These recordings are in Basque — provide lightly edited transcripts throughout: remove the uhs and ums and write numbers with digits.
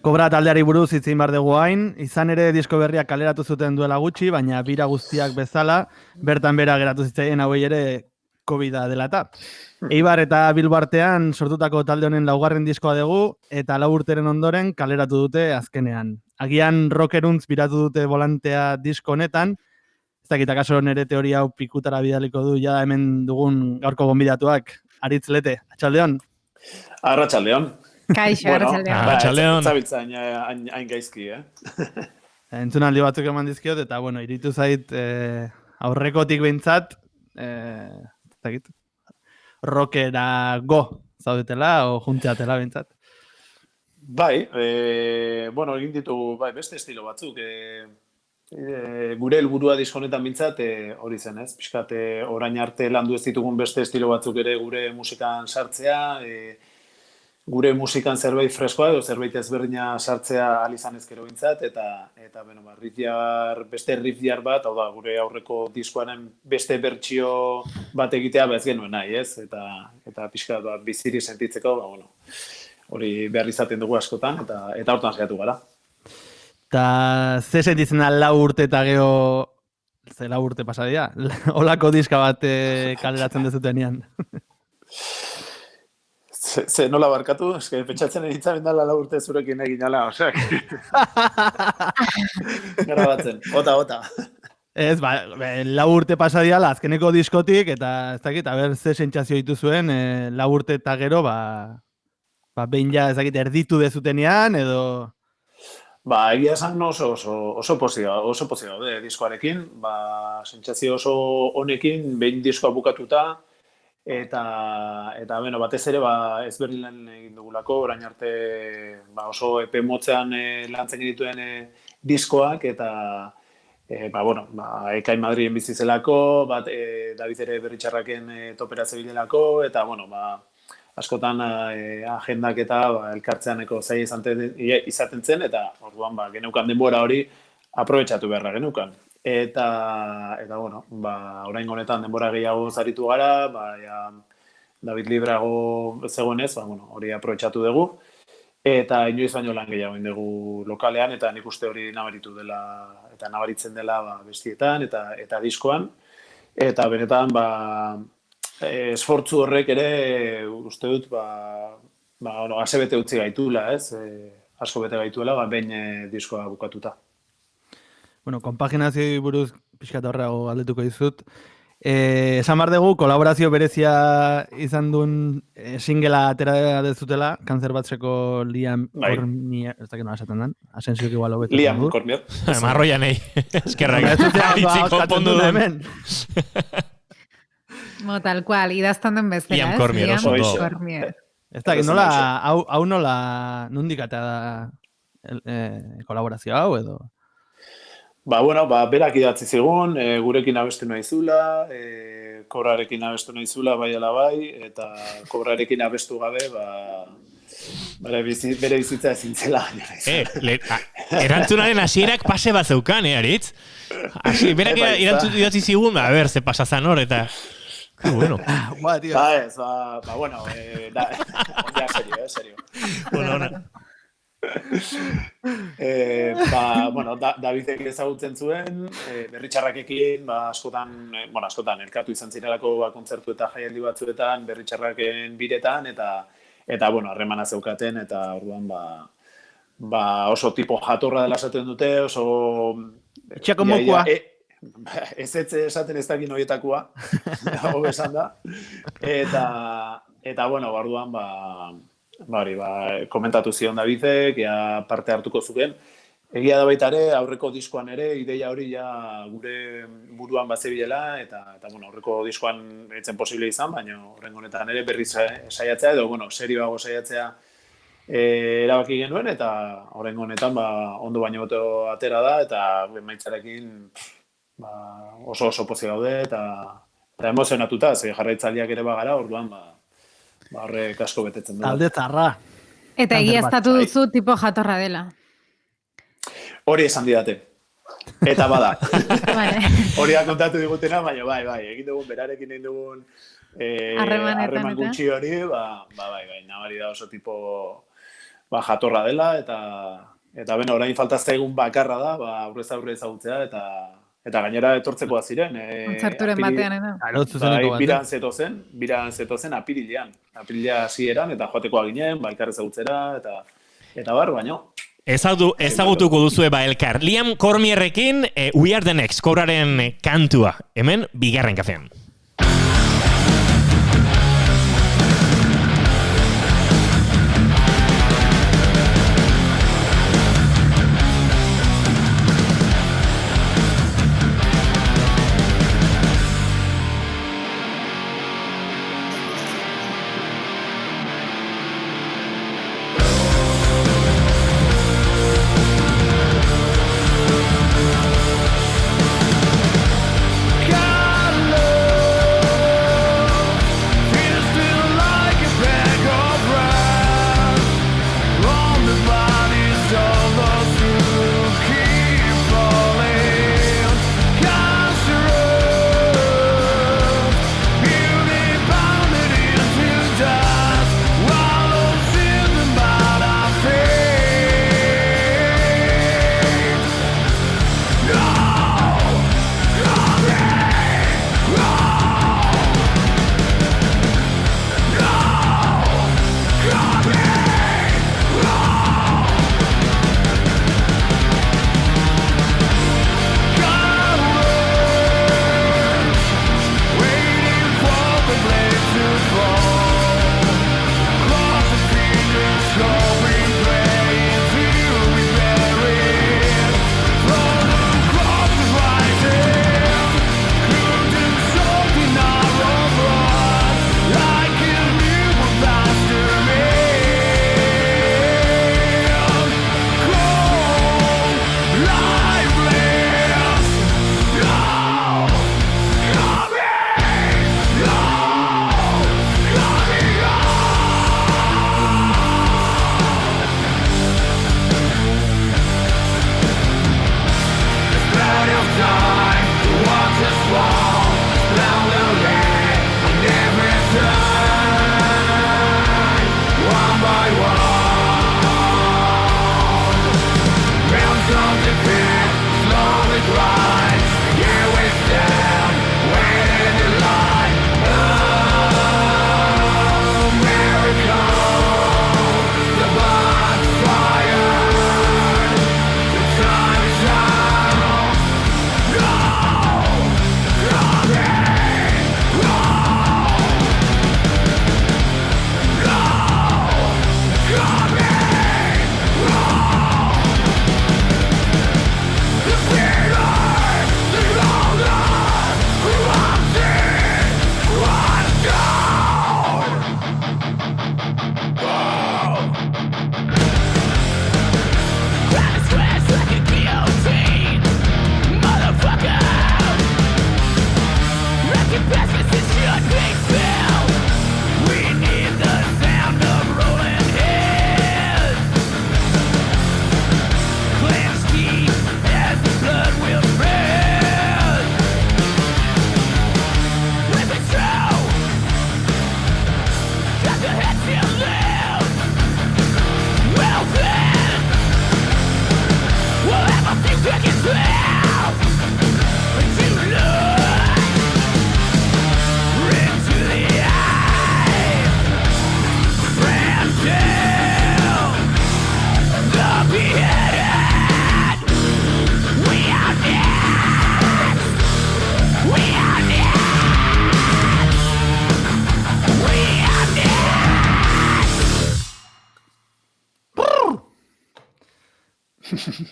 Kobra taldeari buruz hitz egin behar dugu hain, izan ere disko berriak kaleratu zuten duela gutxi, baina bira guztiak bezala, bertan bera geratu zitzaien hauei ere COVID-a dela eta. Eibar eta Bilbo artean sortutako talde honen laugarren diskoa dugu, eta 4 urteren ondoren kaleratu dute azkenean. Agian rockeruntz biratu dute volantea disko honetan, ez dakit akaso nere teoria hau pikutara bidaliko du, ja hemen dugun gaurko gonbidatuak, Aritz Lete, atxaldeon? Arratsaldeon. Kaixo, arratsaldeon. Arratsaldeon. Zabiltza hain gaizki, Entzunaldi batzuk eman dizkiot, eta bueno, iritu zait aurrekotik behintzat, ez dakit, rockera go zaudetela, o juntzeatela behintzat. Bai, bueno, egin ditugu beste estilo batzuk. Gure helburua disko honetan behintzat hori zen, ez? Pixkat orain arte landu ez ditugun beste estilo batzuk ere gure musikan sartzea, gure musikan zerbait freskoa edo zerbait ezberdina sartzea ahal izan ezkero behintzat, eta bueno, beste riff jar bat, hau da, gure aurreko diskoaren beste bertsio bat egitea ez genuen nahi, ez? Eta pixkat biziri sentitzeko, bueno, hori behar izaten dugu askotan, eta hortan saiatu gara. Eta ze sentitzen da 4 urte eta geho, ze 4 urte pasadia, olako diska bat kaleratzen dezutenean. Ze nola barkatu, eske pentsatzen egin dala 4 urte zurekin egin ala, osak. Grabatzen, ota. Ez, 4 urte pasadiala azkeneko diskotik, eta ez dakit, aber ze sentsazio dituzuen 4 urte eta gero, behin ja, ez dakit, erditu dezutenean, edo... Egia esan oso pozik daude diskoarekin, sentsazio oso honekin, behin diskoa bukatuta, eta bueno, batez ere ezberdin lan egin dugulako, orain arte oso epe motzean lantzen dituen diskoak, eta bueno, Ekain Madriden bizi zelako, David ere Berritxarraken topera zebilelako, eta bueno, askotan agendak eta elkartzeaneko zaila izaten zen, eta orduan geneukan denbora hori aprobetxatu beharra geneukan. Eta bueno, orain honetan denbora gehiago zaritu gara, David librago zegoenez, bueno, hori aprobetxatu dugu, eta inoiz baino lan gehiago egin dugu lokalean, eta nik uste hori nabaritu dela, eta nabaritzen dela bestietan, eta diskoan, eta benetan, esfortzu horrek ere uste dut, ase bete utzi gaituela, ez? Asko bete gaituela, behin diskoa bukatuta. Bueno, konpaginazio buruz pixkat horreago galdetuko dizut. Esan behar dugu, kolaborazio berezia izan duen singela atera dezutela, Kanzer Batzeko Liam Cormier, ez dakit nola esaten den, Asensiok igual hobetu. Liam Cormier. Marroia nahi, eskerrak. Bitziko pondu duen. Tal cual, idaztan den bezala, Liam Cormier, oso do. Ez dakit, hau nola nondik atea da kolaborazio hau edo? Bueno, berak idatzi zigun, gurekin abestu nahi zula, Kobrarekin abestu nahi zula, bai ala bai, eta Kobrarekin abestu gabe, bere bizitza ezin zela. Erantzunaren hasierak pase bat zeukan, Aritz? Berak idatzi zigun, ze pasazan hor, eta... Qué bueno. Bueno, ya serio. Bueno, bueno, Davidek ezagutzen zuen, Berritxarrakekin, askotan elkartu izan zirelako kontzertu eta jaialdi batzuetan, Berritxarraken biretan, eta bueno, harremana zeukaten, eta orduan, oso tipo jatorra dela esaten dute, oso... Itxako mokua. Ez esaten ez dakin horietakoa, hau esan da, eta bueno, orduan, komentatu zion Davidek, parte hartuko zuen. Egia da baita ere, aurreko diskoan ere, ideia hori gure buruan bazebilela, eta bueno, aurreko diskoan etzen posible izan, baina horren honetan ere berriz saiatzea, edo, bueno, serioago saiatzea erabaki genuen, eta horren honetan ondo baino boto atera da, eta emaitzarekin oso pozik gaude, eta emozionatuta, ze jarraitzaileak ere bagara, orduan, horrek asko betetzen dela. Alde zarra. Eta egiaztatu duzu tipo jatorra dela. Hori esan didate. Eta bada. Hori da kontatu digutena, baina bai, egin dugun, berarekin egin dugun harreman gutxi hori, bai, nabari da oso tipo jatorra dela, Eta beno, orain falta zaigun bakarra da, aurrez aurre ezagutzea, eta gainera etortzekoa ziren. Kontzerturen batean, edo? Claro, zuzeneko bat. Biran zetozen apirilean. Apirila hasieran eta joatekoa ginen, elkar ezagutzera, eta baino. Ezagutuko duzue elkar. Liam Cormierrekin, We Are The Next, kobraren kantua. Hemen, bigarren kafean.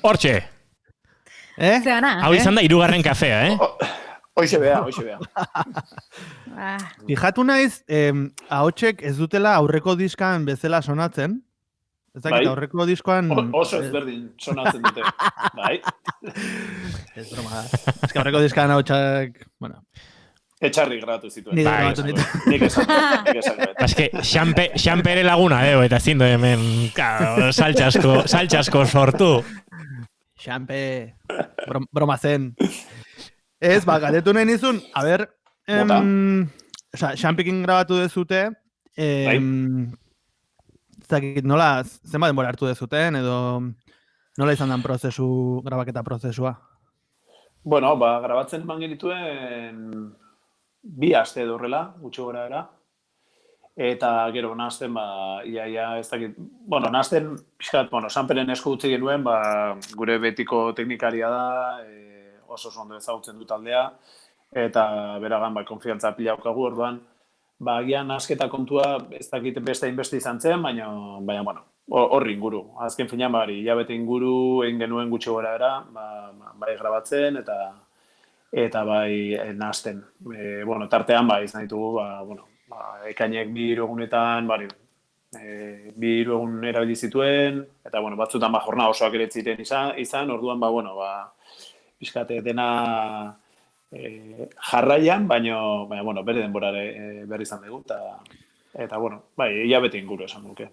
Hortxe. Zeana. Hau izan da hirugarren kafea, Hoxe bea. Fijatu naiz, ahotsek ez dutela aurreko diskan bezala sonatzen. Ez dakit, aurreko diskoan... Oso ezberdin sonatzen dute. Bai. Ez broma. Ez que aurreko diskan ahotsak... Bueno. Etxarri grabatu zituen. Nik esan. Ez que, xampere laguna, eta zindo hemen, saltxasko sortu. Xampe, broma zen. Ez, galdetu nahi nizun, a ber, Xampekin grabatu dezute, ez dakit nola, zenba denbora hartu dezuten, edo... Nola izan den grabaketa prozesua? Bueno, grabatzen eman genituen 2 aste edo horrela, gutxi gora era. Eta gero nahazten, ia ez dakit, nahazten, pixkat, Sanperen esku utzi genuen, gure betiko teknikaria da, oso ondo ezagutzen du taldea, eta beragan, konfiantza pila daukagu, orduan, agian nahazketa kontua, ez dakit beste inbeste izan zen, baina, horri inguru. Azken finean, hilabete inguru egin genuen gutxi gora era, bai grabatzen, eta bai nahazten. Tartean, izan ditugu, ekainek 2 egunetan, 2 egun erabili zituen, eta, batzutan, jornada osoak ere ziren izan, orduan, pixkate dena jarraian, baina, bere denborare berri izan dugu, eta, hilabete inguru esan duke.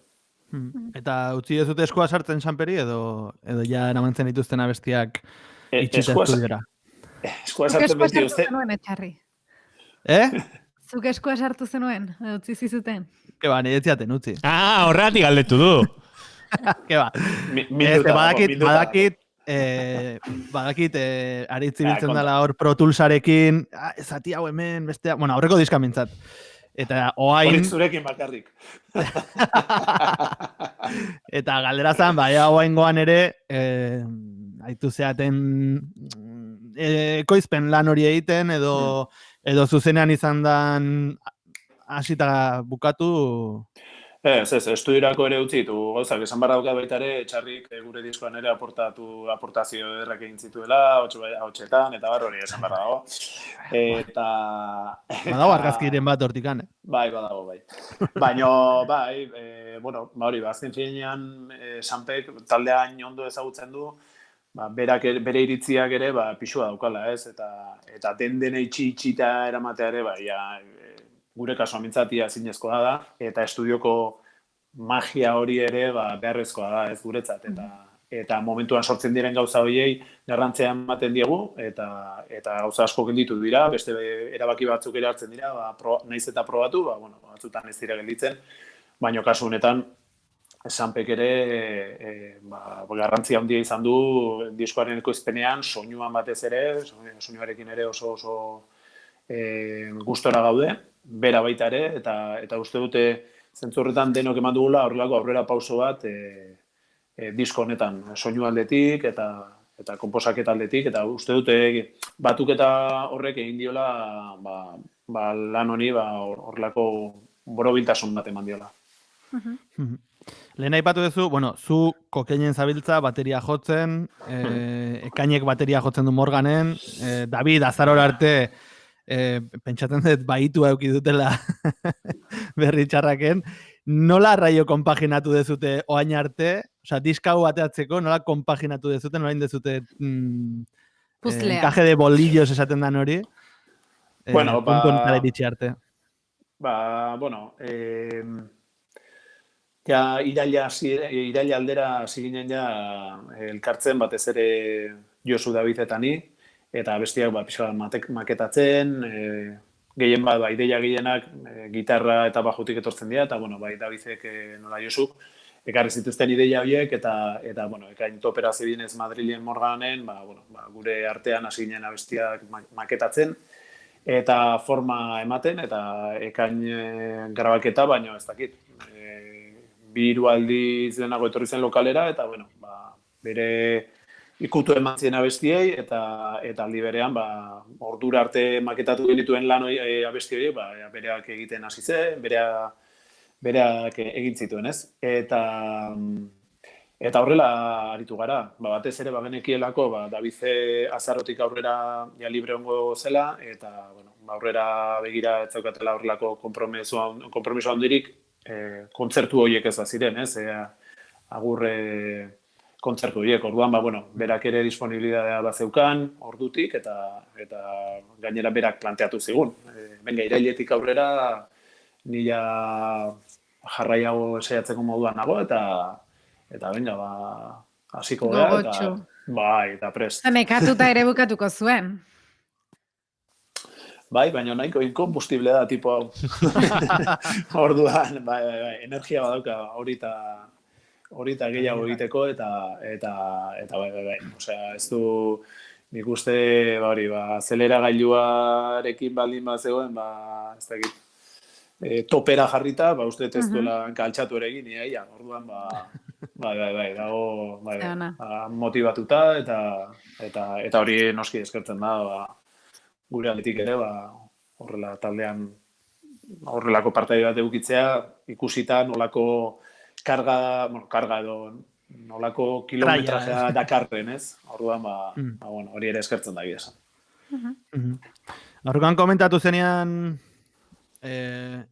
Eta utzi ez dute eskua sartzen Sanperi, edo ja eramantzen dituzten abestiak itxita estudiora? Eskua sartzen beti uste. Zuk zenuen, Etxarri. Zuk eskua sartu zenuen, utzi zizuten. Keba, nire etziaten utzi. Horregatik galdetu du. Keba, badakit aritzi biltzen dela hor Pro Toolsarekin, zati hau hemen, bestea, aurreko diska mintzat. Eta oain... Horik zurekin bakarrik. Eta galdera zan, oain goan ere, haitu zeaten ekoizpen lan hori egiten, edo zuzenean izan dan hasita bukatu... Ez, estudiorako ere utzi ditu gauzak, esan barra dauka baita ere, Etxarrik gure diskoan ere aportazio errak egin zituela, hotxetan, eta hori esan barra dago. Eta... Badago argazkiren bat hortikan, Bai, badago, bai. Baina, hori, azken finean, Sanpek taldean ondo ezagutzen du, bere iritziak ere pixua daukala, ez? Eta den itxita eramatea ere, gure kasuan mintzatia zinezkoa da, eta estudioko magia hori ere beharrezkoa da, ez guretzat. Eta momentuan sortzen diren gauza horiei garrantzia ematen diegu, eta gauza asko gelditu dira, beste erabaki batzuk ere hartzen dira, naiz eta probatu, batzutan ez dira gelditzen, baina kasu honetan, Sanpek ere garrantzia handia izan du diskoaren ekoizpenean, soinuan batez ere, soinuarekin ere oso gustora gaude, bera baita ere, eta uste dute zentzu horretan denok eman dugula horrelako aurrera pauso bat disko honetan, soinu aldetik eta konposaketa aldetik, eta uste dute batuketa horrek egin diola lan honi horrelako borobiltasun bat eman diola. Lehen aipatu duzu, zu kokeinen zabiltza, bateria jotzen, ekainek bateria jotzen du Morganen, David azarora arte pentsatzen dut baitu eduki dutela berri txarraken. Nola raio konpaginatu dezute oain arte? Osa, diska hau bateatzeko, nola konpaginatu dezute, nola indezute encaje de bolillos esaten dan hori? Puntu nire bitxi arte. Iraila aldera hasi ginen elkartzen batez ere Josu David eta ni, eta bestiak pixka maketatzen, gehien ideia gehienak gitarra eta bajutik etortzen dira, eta Davidek nola Josuk ekarri zituzten ideia horiek, eta ekain topera zebinez Madrilen Morganen, gure artean hasi ginen abestiak maketatzen, eta forma ematen, eta ekain grabaketa, baina ez dakit. 2 aldiz denago etorri zen lokalera, eta bere ikutu eman zien abestiei, eta aldi berean, ordura arte maketatu genituen lan abesti horiek, bereak egiten hasi zen, bereak egin zituen, ez? Eta horrela aritu gara, batez ere bagenekielako, David azarrotik aurrera libre ongo zela, eta aurrera begira ez zaukatela horrelako konpromiso handirik, kontzertu horiek ez ziren, ez? Agurre kontzertu horiek, orduan, berak ere disponibilitatea bazeukan, ordutik, eta gainera berak planteatu zigun. Irailetik aurrera, nila jarraiago esaiatzeko moduan nago, eta hasiko gara, eta prest. Nekatuta ere bukatuko zuen. Baina nahiko inkombustible da, tipo hau. Orduan, energia badauka hori hori eta gehiago egiteko eta bai. Osea, ez du nik uste hori, azeleragailuarekin baldin bat zegoen, ez dakit, topera jarrita, uste ez duela kaltxatu ere egin, ia, orduan, dago, motivatuta eta hori noski eskertzen da, gure aldetik ere, horrela taldean, horrelako partai bat edukitzea, ikusita nolako karga edo nolako kilometrajea dakarren, ez? Orduan, hori ere eskertzen da esan. Aurrekoan komentatu zenean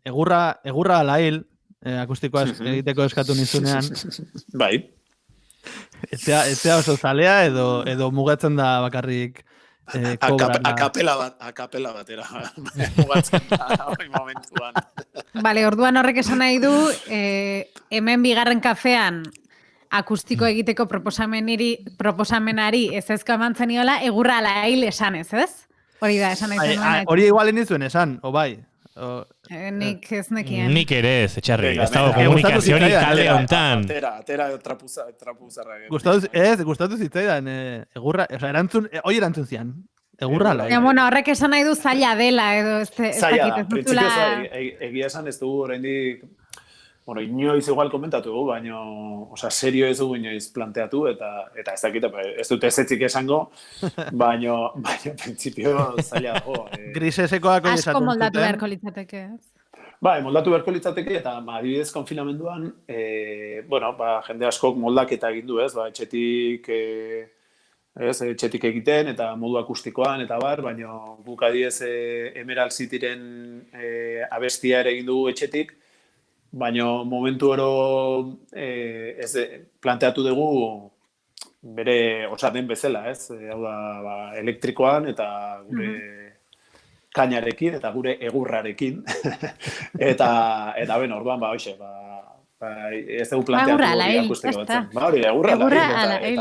egurra alail, akustikoa egiteko eskatu nizunean. Bai. Etzea oso zalea edo mugatzen da bakarrik akapela batera mugatzen da hori momentuan. Bale, orduan horrek esan nahi du, hemen bigarren kafean akustiko egiteko proposamenari ez ezko emantzen niola, egurra alail esan ez? Hori da, esan nahi zenuen. Hori igualen izuen esan, o bai? Nik ez nekien. Nik ere ez, etxarri. Ez dago komunikaziorik talde hontan. Atera trapuzarra. Gustatu zitzaidan, egurra, hori erantzun zian. Egurra ala. Bueno, horrek esan nahi du zaila dela, edo ez zaila, printzipioz, egia esan ez dugu oraindik, inoiz igual komentatu dugu, baina, serio ez dugu inoiz planteatu, eta ez dakit, ez dute ezetzik esango, baina printzipio zaila dago. Grisesekoak hori esaten zuten. Asko moldatu beharko litzateke, ez? Bai, moldatu beharko litzateke, eta adibidez konfinamenduan, jende askok moldaketa egin du, ez, etxetik egiten, eta modu akustikoan, eta baina guk adibidez Emerald Cityren abestia ere egin dugu etxetik, baina momentu oro planteatu dugu bere osaten bezala, ez? Hau da, elektrikoan eta gure kainarekin eta gure egurrarekin. eta orduan, hoxe, ez dugu planteatu hori akustiko batzen. Hori, egurra alail.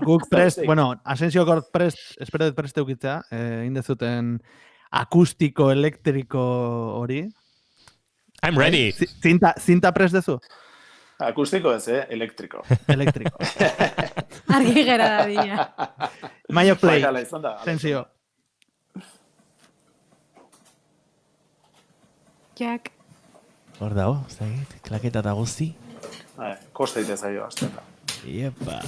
Guk prest, Asensioko prest, espero dut prest eukitzea, indezuten akustiko, elektriko hori. I'm ready. Zinta prest dezu? Akustiko ez, elektriko. Elektriko. Argi gera da dira. Maio play, Asensio. Jack. Hor dago, zagit, klaketa eta guzti. Kosta ite zaio, azteta. Iepa.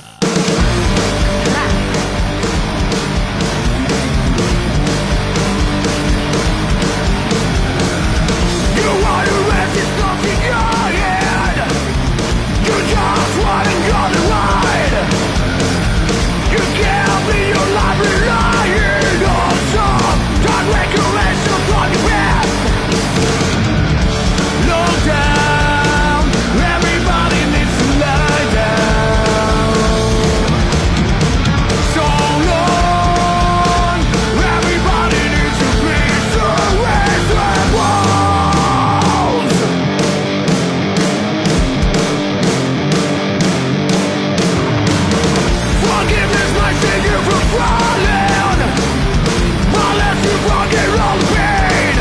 You want to resist something in your head. You just want to go the ride. You can't be your life relying on some dark regulation from your past. Look down, everybody needs to lie down. So long, everybody needs to please the waste and walls. Forgiveness might save you from falling, unless you forget all the pain.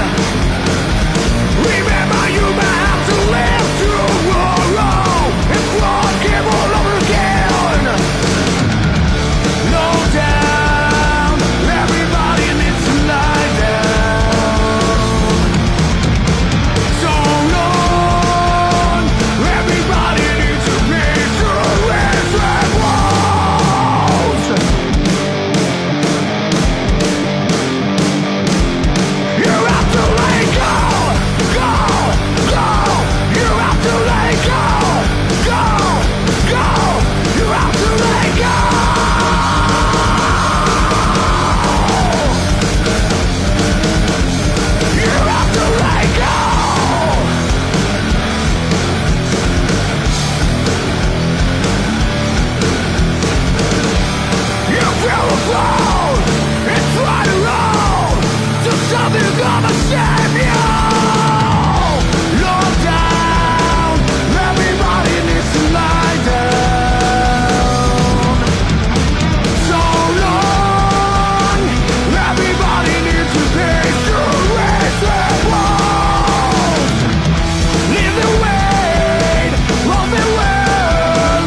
Remember, you may have to live tomorrow and forgive all over again. No doubt, everybody needs to lie down. So long, everybody needs to be to rest and walls. You have to let go, go, go. You have to let go, go, go. You have to let go. You have to let go. You feel alone and try to roll to something gonna save you. Look down, everybody needs to lie down. So long, everybody needs to pay to raise their walls. Leave the weight of the world.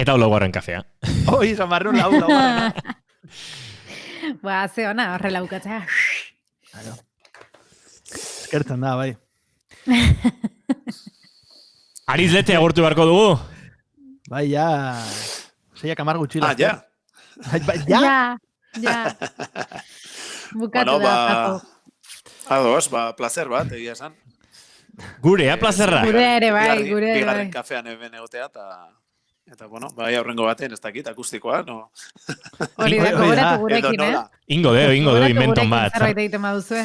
Eta laugarren kafea. Oi, zamarrun laugarrena. Ze ona, horrela bukatzea. Eskertzen da, bai. Ariz lete agurtu beharko dugu. Bai, ja... 6:10 gutxila. Ah, ja. Bai, ja? Ja. Bukatu Bueno, da, Paco. Ados, placer bat, egia esan. Gure, plazerra. Gure ere bai, gure ere Bigarren bai. kafean hemen egotea, eta bueno, bai aurrengo baten, ez dakit, akustikoa, no? Hori da, Hori da. gogoratu Edo gurekin, nola. Ingo deo, Gogoratu inventon gurekin bat. zerbait egiten baduzue.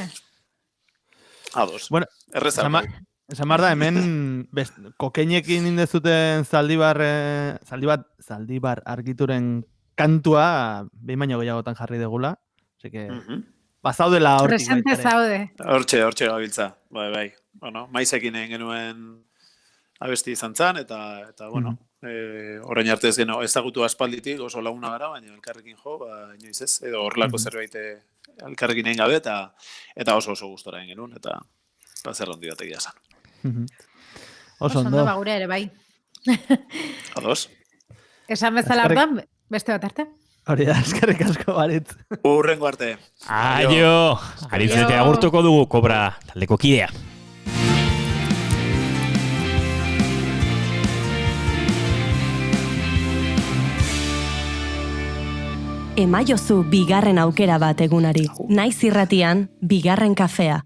Ados. Bueno, Errezak. Esan behar da, hemen kokeinekin indezuten zaldibar argituren kantua, behin baino gehiagotan jarri degula. Así que, bazaudela hortik Presente baita ere. zaude. Hortxe gabiltza, bai. Bueno, maizekin egin genuen abesti izan zan, eta bueno, orain arte ez ezagutu aspalditik, oso laguna gara, baina elkarrekin jo, inoiz ez, edo horrelako zerbait elkarrekin egin gabe, eta oso gustora egin genuen, eta plazer handi bat egia zan. Oso ondo. Ba, gure ere bai. Ados? Esan bezala orduan, beste bat arte. Hori da, eskerrik asko baritz. Urrengo arte. Aio! Ariz lete agurtuko dugu, Kobra taldeko kidea. Emaiozu bigarren aukera bat egunari. Naiz irratian, bigarren kafea.